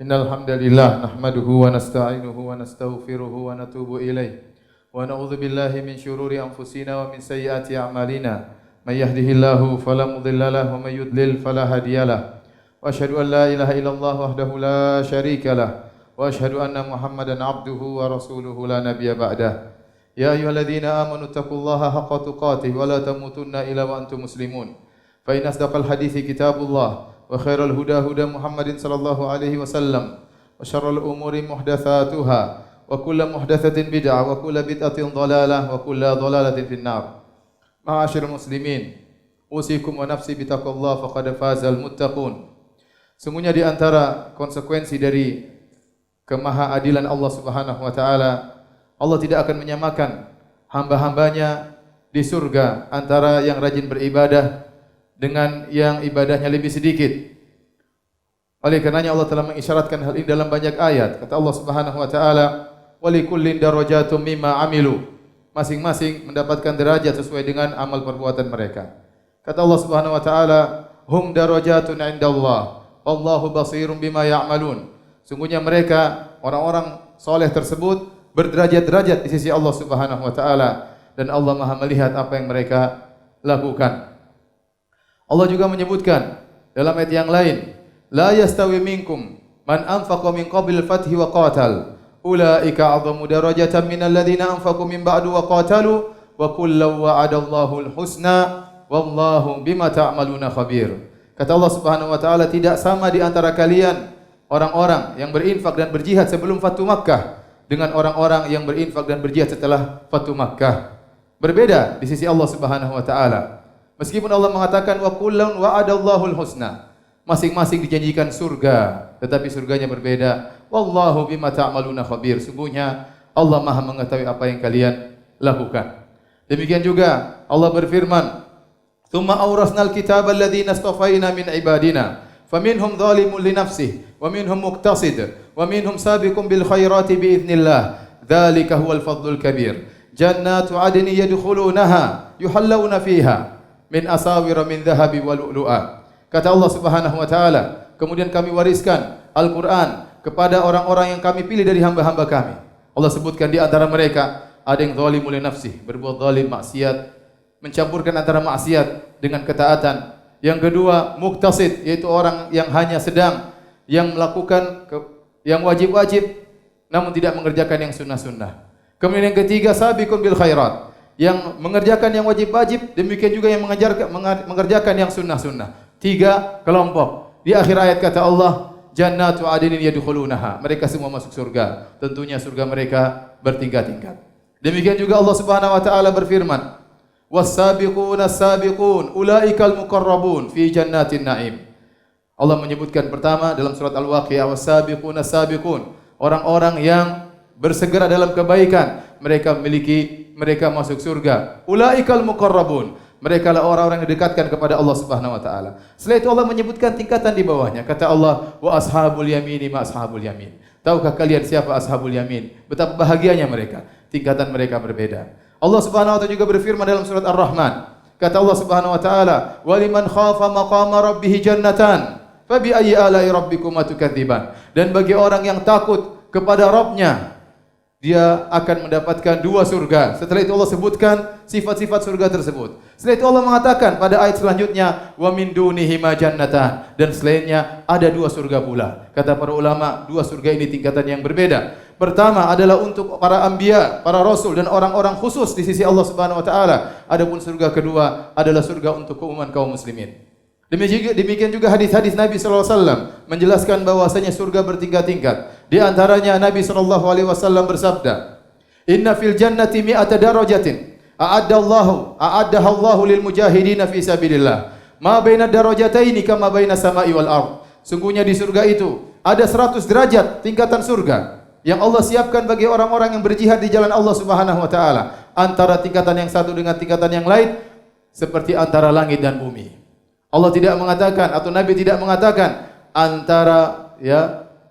Innal hamdalillah nahmaduhu wa nasta'inuhu wa nastaghfiruhu wa natubu ilaih wa na'udzu billahi min shururi anfusina wa min sayyiati a'malina may yahdihillahu fala mudilla lahu wa may yudlil fala hadiyalah wa asyhadu an la ilaha illallah wahdahu la syarika lah wa asyhadu anna Muhammadan abduhu wa rasuluhu la nabiyya ba'dah. Ya ayyuhalladzina amanu taqullaha haqqa tuqatih wa la tamutunna illa wa antum muslimun. Fa in asdaqal hadithi kitabullah wa khairal huda huda Muhammadin sallallahu alaihi wasallam wa syarrul umuri muhdatsatuha wa kullu muhdatsatin bid'ah wa kullu bid'atin dhalalah wa kullu dhalalatin finnar. Ma'asyiral muslimin, usikum wa nafsi bitaqwallahi faqad fazal muttaqun. Sungguhnya di antara konsekuensi dari kemahaadilan Allah Subhanahu wa taala, Allah tidak akan menyamakan hamba-hambanya di surga antara yang rajin beribadah dengan yang ibadahnya lebih sedikit. Oleh karenanya Allah telah mengisyaratkan hal ini dalam banyak ayat. Kata Allah Subhanahu wa taala, "Wa likullin darajatum mimma amilu." Masing-masing mendapatkan derajat sesuai dengan amal perbuatan mereka. Kata Allah Subhanahu wa taala, "Hum darajatun 'indallah, wallahu basirun bima ya'malun." Sungguhnya mereka orang-orang saleh tersebut berderajat-derajat di sisi Allah Subhanahu wa taala dan Allah Maha melihat apa yang mereka lakukan. Allah juga menyebutkan dalam ayat yang lain, la yastawi minkum man anfaqa min qabl al-fathi wa qatal, ulaika a'zamu darajatan minal ladzina anfaqu min ba'du wa qatalu wa kullu wa'adallahu al-husna wallahu bima ta'maluna khabir. Kata Allah Subhanahu wa taala, tidak sama di antara kalian orang-orang yang berinfak dan berjihad sebelum Fatu Makkah dengan orang-orang yang berinfak dan berjihad setelah Fatu Makkah. Berbeda di sisi Allah Subhanahu wa taala. Meskipun Allah mengatakan wa kullun wa'adallahu al-husna, masing-masing dijanjikan surga, tetapi surganya berbeda. Wallahu bima ta'maluna khabir. Sungguhnya Allah Maha mengetahui apa yang kalian lakukan. Demikian juga Allah berfirman, "Tsumma awrasnal kitaba alladziina istafaina min ibadina, faminhum dzalimun li nafsihi wa minhum muqtasid wa minhum sabiqun bil khairati bi idznillah. Dzalika huwal fadlul kabir. Jannatu 'adnin yadkhulunaha yuhallawna fiha min asawira min dhahabi wa lu'lu'a." Kata Allah Subhanahu wa taala, kemudian kami wariskan Al-Qur'an kepada orang-orang yang kami pilih dari hamba-hamba kami. Allah sebutkan di antara mereka ada yang zalimul li nafsihi, berbuat zalim, maksiat, mencampurkan antara maksiat dengan ketaatan. Yang kedua, muqtasid, yaitu orang yang hanya sedang yang melakukan yang wajib-wajib namun tidak mengerjakan yang sunnah-sunnah. Kemudian yang ketiga, sabiqun bil khairat, yang mengerjakan yang wajib-wajib, demikian juga yang mengerjakan yang sunnah-sunnah. Tiga kelompok. Di akhir ayat kata Allah, jannatu 'adnin yadkhulunaha. Mereka semua masuk surga. Tentunya surga mereka bertingkat-tingkat. Demikian juga Allah Subhanahu wa taala berfirman, was-sabiquna as-sabiqun ulaikal muqarrabun fi jannatin na'im. Allah menyebutkan pertama dalam surat Al-Waqiah, was-sabiquna as-sabiqun, orang-orang yang bersegera dalam kebaikan, mereka masuk surga. Ulaikal muqarrabun, mereka lah orang-orang yang didekatkan kepada Allah Subhanahu wa taala. Setelah itu Allah menyebutkan tingkatan di bawahnya. Kata Allah, wa ashabul yamini ma ashabul yamin. Tahukah kalian siapa ashabul yamin? Betapa bahagianya mereka. Tingkatan mereka berbeda. Allah Subhanahu wa taala juga berfirman dalam surat Ar-Rahman. Kata Allah Subhanahu wa taala, wa liman khafa maqama rabbih jannatan, fa bi ayyi ala'i rabbikuma tukadziban. Dan bagi orang yang takut kepada Rabb-nya, dia akan mendapatkan dua surga. Setelah itu Allah sebutkan sifat-sifat surga tersebut. Setelah itu Allah mengatakan pada ayat selanjutnya, wa min dunihi ma jannatan, dan selainnya ada dua surga pula. Kata para ulama, dua surga ini tingkatan yang berbeda. Pertama adalah untuk para anbiya, para rasul dan orang-orang khusus di sisi Allah Subhanahu wa taala. Adapun surga kedua adalah surga untuk keumuman kaum muslimin. Demikian juga hadis-hadis Nabi sallallahu alaihi wasallam menjelaskan bahwasanya surga bertingkat-tingkat. Di antaranya Nabi sallallahu alaihi wasallam bersabda, "Inna fil jannati mi'ata darajatin a'addaha Allahu lil mujahidin fi sabilillah. Ma baina darajataini kama baina sama'i wal ardh." Sungguhnya di surga itu ada 100 derajat tingkatan surga yang Allah siapkan bagi orang-orang yang berjihad di jalan Allah Subhanahu wa taala. Antara tingkatan yang satu dengan tingkatan yang lain seperti antara langit dan bumi. Allah tidak mengatakan atau Nabi tidak mengatakan antara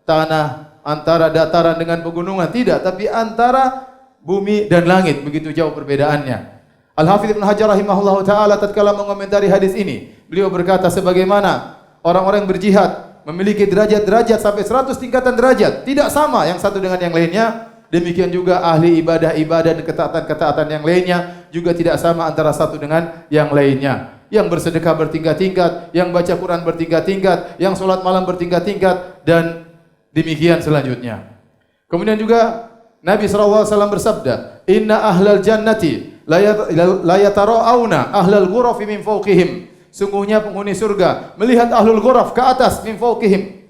tanah, antara dataran dengan pegunungan, tidak, tapi antara bumi dan langit, begitu jauh perbedaannya. Al-Hafidz Ibnu Hajar rahimahullahu taala tatkala mengomentari hadis ini, beliau berkata sebagaimana orang-orang yang berjihad memiliki derajat-derajat sampai 100 tingkatan derajat. Tidak sama yang satu dengan yang lainnya. Demikian juga ahli ibadah-ibadah dan ketaatan-ketaatan yang lainnya juga tidak sama antara satu dengan yang lainnya. Yang bersedekah bertingkat-tingkat, yang baca Quran bertingkat-tingkat, yang solat malam bertingkat-tingkat, dan demikian selanjutnya. Kemudian juga Nabi SAW bersabda, Inna ahlal jannati la yatara'auna ahlal ghurafi min fawqihim. Sungguhnya penghuni surga melihat ahlul ghuraf ke atas min fawqihim.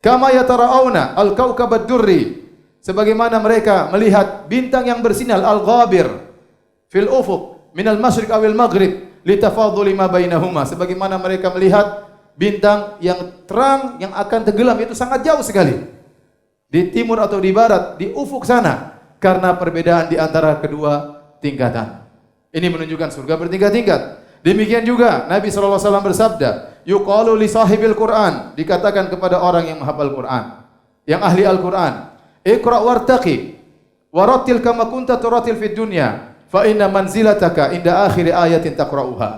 Kama yatara'auna al-kawkabad durri. Sebagaimana mereka melihat bintang yang bersinar al-ghabir fil ufuq min al-masyriq awil maghrib litafadhuli ma bainahuma. Sebagaimana mereka melihat bintang yang terang yang akan tenggelam, itu sangat jauh sekali. Di timur atau di barat, di ufuk sana, karena perbedaan di antara kedua tingkatan. Ini menunjukkan surga bertingkat-tingkat. Demikian juga Nabi SAW bersabda, yuqalu li sahibil Quran, dikatakan kepada orang yang menghafal Quran, yang ahli Al-Quran, iqra' wartaqi warattil kama kunta turatil fid dunya fa inna manzilataka inda akhir ayatin taqra'uha.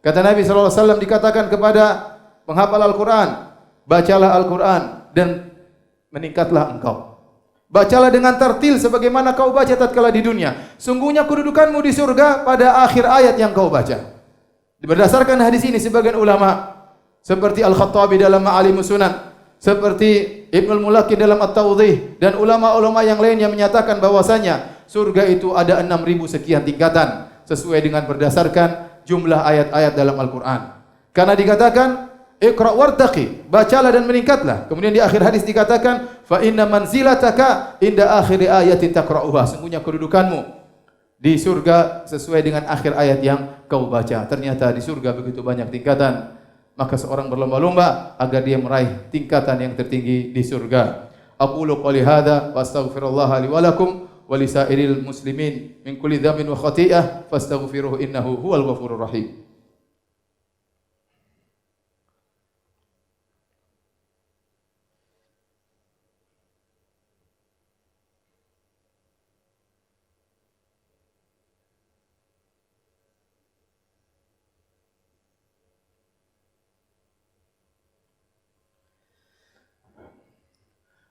Kata Nabi SAW dikatakan kepada penghafal Al-Quran, bacalah Al-Quran dan meningkatlah engkau. Bacalah dengan tartil sebagaimana kau baca tatkala di dunia. Sungguhnya kedudukanmu di surga pada akhir ayat yang kau baca. Berdasarkan hadis ini sebagian ulama seperti Al-Khattabi dalam Ma'alimus Sunan, seperti Ibnul Mulaqin dalam At-Tawdhih, dan ulama-ulama yang lainnya menyatakan bahwasanya surga itu ada 6.000 sekian tingkatan sesuai dengan berdasarkan jumlah ayat-ayat dalam Al-Quran. Karena dikatakan iqra' wartaqi, bacalah dan meningkatlah. Kemudian di akhir hadis dikatakan fa inna manzilataka inda akhir ayatin taqra'uha. Sungguhnya kedudukanmu di surga sesuai dengan akhir ayat yang kau baca. Ternyata di surga begitu banyak tingkatan, maka seorang berlomba-lomba agar dia meraih tingkatan yang tertinggi di surga. Aqulu qouli hadza wa astaghfirullah li wa lakum wa li sairil muslimin min kulli dhanbin wa khati'ah fastaghfiruhu innahu huwal ghafurur rahim.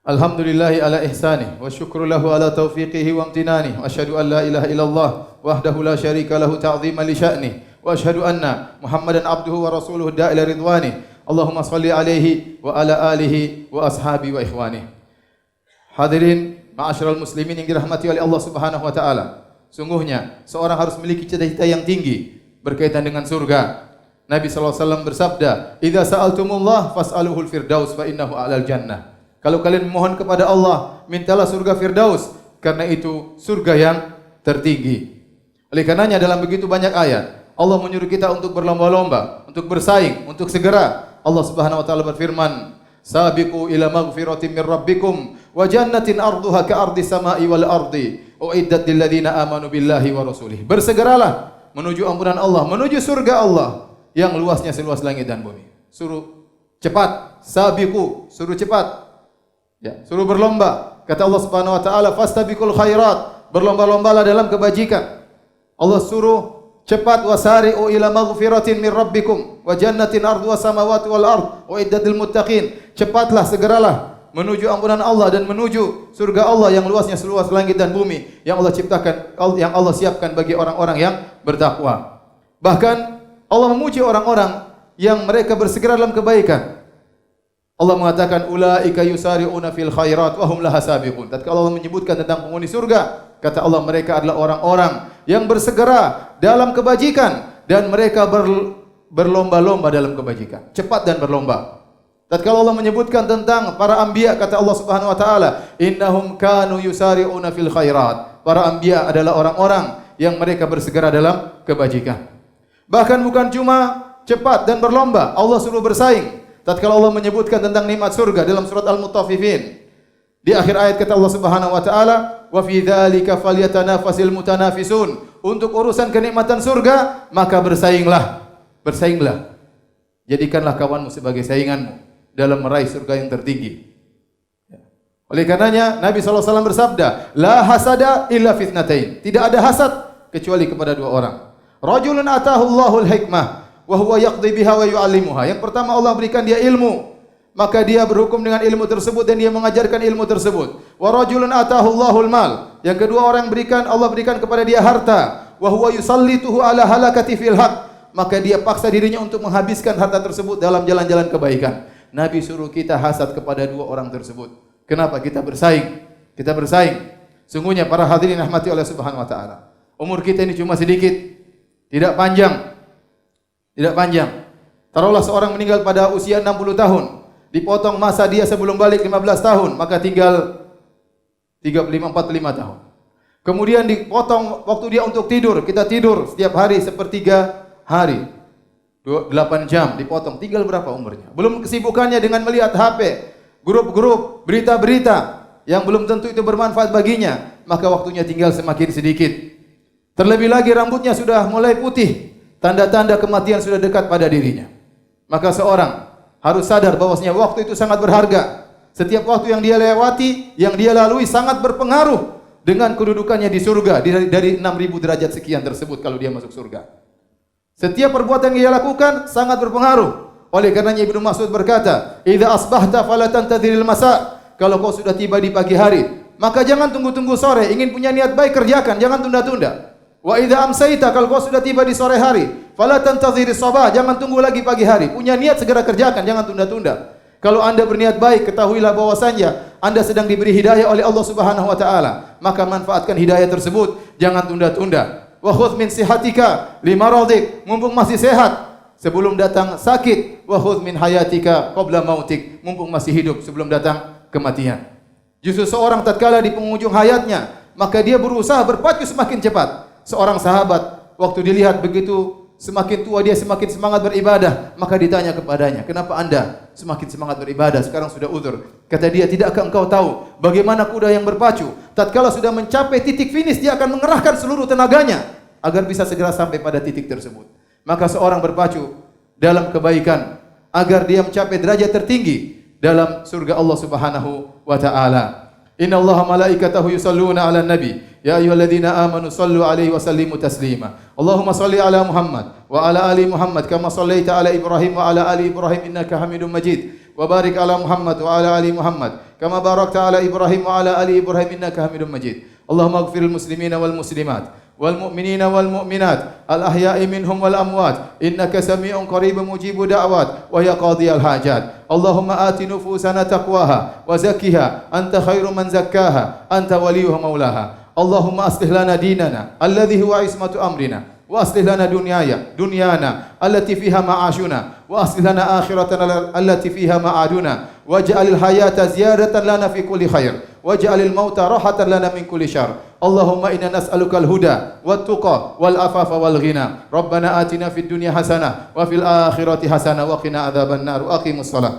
Alhamdulillahi ala ihsanih wa syukru lahu ala taufiqihi wa amtinanih wa asyhadu an la ilaha illallah wahdahu la syarika lahu ta'ziman li sya'nih wa asyhadu anna Muhammadan abduhu wa rasuluhu da'ila ridwanih. Allahumma salli alaihi wa ala alihi wa ashabi wa ikhwanih. Hadirin ma'asyiral muslimin yang dirahmati oleh Allah Subhanahu wa taala. Sungguhnya seorang harus memiliki cita-cita yang tinggi berkaitan dengan surga. Nabi sallallahu alaihi wasallam bersabda, "Idza sa'altumullah fas'aluhul firdaus fa innahu a'lal jannah." Kalau kalian memohon kepada Allah, mintalah surga Firdaus, karena itu surga yang tertinggi. Oleh karenanya dalam begitu banyak ayat, Allah menyuruh kita untuk berlomba-lomba, untuk bersaing, untuk segera. Allah Subhanahu wa taala berfirman, "Sabiqu ila maghfiratin min rabbikum wa jannatin arduha ka'ardis sama'i wal ardi, uiddat lil ladzina amanu billahi wa rasulih." Bersegeralah menuju ampunan Allah, menuju surga Allah yang luasnya seluas langit dan bumi. Suruh cepat, sabiqu, suruh cepat. Ya, suruh berlomba. Kata Allah Subhanahu wa taala, "Fastabiqul khairat." Berlomba-lombalah dalam kebajikan. Allah suruh cepat, wasari'u ila maghfiratin min rabbikum wa jannatin arduha samawati wal ard uiddat lil muttaqin. Cepatlah, segeralah menuju ampunan Allah dan menuju surga Allah yang luasnya seluas langit dan bumi, yang Allah ciptakan, yang Allah siapkan bagi orang-orang yang bertakwa. Bahkan Allah memuji orang-orang yang mereka bersegera dalam kebaikan. Allah mengatakan ulaika yusari'una fil khairat wa hum laha sabiqun. Tatkala Allah menyebutkan tentang penghuni surga, kata Allah mereka adalah orang-orang yang bersegera dalam kebajikan dan mereka berlomba-lomba dalam kebajikan, cepat dan berlomba. Tatkala Allah menyebutkan tentang para anbiya, kata Allah Subhanahu wa taala, innahum kanu yusari'una fil khairat. Para anbiya adalah orang-orang yang mereka bersegera dalam kebajikan. Bahkan bukan cuma cepat dan berlomba, Allah suruh bersaing. Tatkala Allah menyebutkan tentang nikmat surga dalam surat Al-Mutaffifin, di akhir ayat kata Allah Subhanahu wa taala, "Wa fi dzalika falyatanafasil mutanafisun." Untuk urusan kenikmatan surga, maka bersainglah. Bersainglah. Jadikanlah kawanmu sebagai sainganmu dalam meraih surga yang tertinggi. Oleh karenanya Nabi sallallahu alaihi wasallam bersabda, "La hasada illa fitnatain." Tidak ada hasad kecuali kepada dua orang. Rajulun atahu Allahul hikmah wa huwa yaqdi biha wa yu'allimuha. Yang pertama Allah berikan dia ilmu, maka dia berhukum dengan ilmu tersebut dan dia mengajarkan ilmu tersebut. Wa rajulun atahu Allahul mal. Yang kedua, orang berikan Allah berikan kepada dia harta, wa huwa yusallituhu ala halakati fil haq. Maka dia paksa dirinya untuk menghabiskan harta tersebut dalam jalan-jalan kebaikan. Nabi suruh kita hasad kepada dua orang tersebut. Kenapa? Kita bersaing. Kita bersaing. Sungguhnya para hadirin rahmati Allah Subhanahu wa taala. Umur kita ini cuma sedikit, tidak panjang. Tidak panjang. Taruhlah seorang meninggal pada usia 60 tahun. Dipotong masa dia sebelum balik 15 tahun, maka tinggal 45 tahun. Kemudian dipotong waktu dia untuk tidur. Kita tidur setiap hari sepertiga hari. 8 jam dipotong, tinggal berapa umurnya? Belum kesibukannya dengan melihat HP, grup-grup, berita-berita yang belum tentu itu bermanfaat baginya, maka waktunya tinggal semakin sedikit. Terlebih lagi rambutnya sudah mulai putih, tanda-tanda kematian sudah dekat pada dirinya. Maka seorang harus sadar bahwasanya waktu itu sangat berharga. Setiap waktu yang dia lewati, yang dia lalui sangat berpengaruh dengan kedudukannya di surga dari 6.000 derajat sekian tersebut kalau dia masuk surga. Setiap perbuatan yang dia lakukan sangat berpengaruh. Oleh karenanya Ibnu Mas'ud berkata, "Idza asbahta fala tantadhiril masa." Kalau kau sudah tiba di pagi hari, maka jangan tunggu-tunggu sore. Ingin punya niat baik, kerjakan, jangan tunda-tunda. Wa idza amsayta, kalau kau sudah tiba di sore hari, fala tantadhiris sabah, jangan tunggu lagi pagi hari. Punya niat segera kerjakan, jangan tunda-tunda. Kalau Anda berniat baik, ketahuilah bahwasanya Anda sedang diberi hidayah oleh Allah Subhanahu wa taala. Maka manfaatkan hidayah tersebut, jangan tunda-tunda. Wa khudh min sihatika limaradik, mumpung masih sehat sebelum datang sakit. Wa khudh min hayatika qabla mautik, mumpung masih hidup sebelum datang kematian. Justru seorang tatkala di penghujung hayatnya, maka dia berusaha berpacu semakin cepat. Seorang sahabat waktu dilihat begitu semakin tua dia semakin semangat beribadah, maka ditanya kepadanya, "Kenapa Anda semakin semangat beribadah? Sekarang sudah uzur." Kata dia, "Tidakkah engkau tahu bagaimana kuda yang berpacu tatkala sudah mencapai titik finish dia akan mengerahkan seluruh tenaganya agar bisa segera sampai pada titik tersebut." Maka seorang berpacu dalam kebaikan agar dia mencapai derajat tertinggi dalam surga Allah Subhanahu wa taala. Inna Allaha malaikatahu yusalluna 'alan nabi ya ayyuhalladzina amanu sallu 'alaihi wa sallimu taslima. Allahumma salli 'ala Muhammad wa 'ala ali Muhammad kama sallaita 'ala Ibrahim wa 'ala ali Ibrahim innaka Hamidum Majid. Wa barik 'ala Muhammad wa 'ala ali Muhammad kama barakta 'ala Ibrahim wa 'ala ali Ibrahim innaka Hamidum Majid. Allahumma ighfiril muslimina wal muslimat والمؤمنين والمؤمنات الأحياء منهم والأموات إنك سميع قريب مجيب دعوات ويا قاضي الحاجات اللهم آت نفوسنا تقواها وزكها أنت خير من زكاها أنت وليها مولاها اللهم أصلح لنا ديننا الذي هو عصمة أمرنا وأصلح لنا دنيانا التي فيها معاشنا وأصلح لنا آخرتنا التي فيها معادنا واجعل الحياة زيادة لنا في كل خير واجعل الموت راحة لنا من كل شر اللهم إنا نسألك الهدى والتقى والعفاف والغنى ربنا آتنا في الدنيا حسنة وفي الآخرة حسنة وقنا عذاب النار وأقم الصلاة